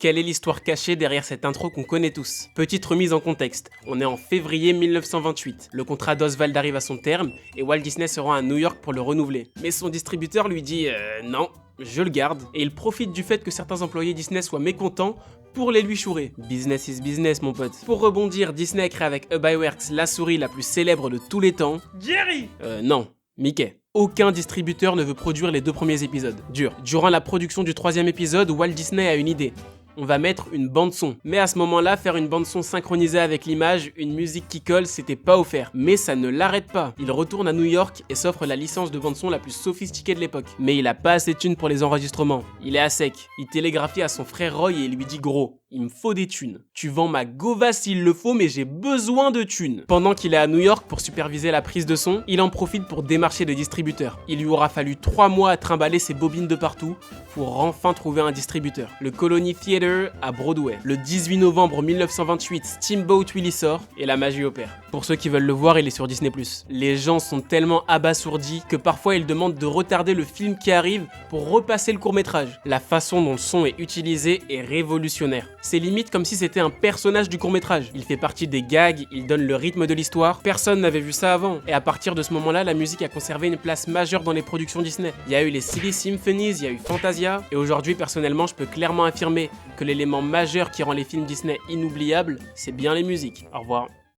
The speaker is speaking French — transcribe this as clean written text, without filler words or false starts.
Quelle est l'histoire cachée derrière cette intro qu'on connaît tous? Petite remise en contexte, on est en février 1928. Le contrat d'Oswald arrive à son terme et Walt Disney se rend à New York pour le renouveler. Mais son distributeur lui dit non, je le garde, et il profite du fait que certains employés Disney soient mécontents pour les lui chourer. Business is business, mon pote. Pour rebondir, Disney crée avec Ub-Iwerks la souris la plus célèbre de tous les temps. Jerry! Non, Mickey. Aucun distributeur ne veut produire les 2 premiers épisodes. Dur. Durant la production du 3e épisode, Walt Disney a une idée. On va mettre une bande son. Mais à ce moment-là, faire une bande son synchronisée avec l'image, une musique qui colle, c'était pas offert. Mais ça ne l'arrête pas. Il retourne à New York et s'offre la licence de bande son la plus sophistiquée de l'époque. Mais il a pas assez de thunes pour les enregistrements. Il est à sec. Il télégraphie à son frère Roy et il lui dit gros, il me faut des thunes. Tu vends ma gova s'il le faut, mais j'ai besoin de thunes. Pendant qu'il est à New York pour superviser la prise de son, il en profite pour démarcher des distributeurs. Il lui aura fallu 3 mois à trimballer ses bobines de partout pour enfin trouver un distributeur. Le Colony Theatre à Broadway. Le 18 novembre 1928, Steamboat Willie sort et la magie opère. Pour ceux qui veulent le voir, il est sur Disney+. Les gens sont tellement abasourdis que parfois ils demandent de retarder le film qui arrive pour repasser le court-métrage. La façon dont le son est utilisé est révolutionnaire. C'est limite comme si c'était un personnage du court-métrage. Il fait partie des gags, il donne le rythme de l'histoire. Personne n'avait vu ça avant. Et à partir de ce moment-là, la musique a conservé une place majeure dans les productions Disney. Il y a eu les Silly Symphonies, il y a eu Fantasia. Et aujourd'hui, personnellement, je peux clairement affirmer que l'élément majeur qui rend les films Disney inoubliables, c'est bien les musiques. Au revoir.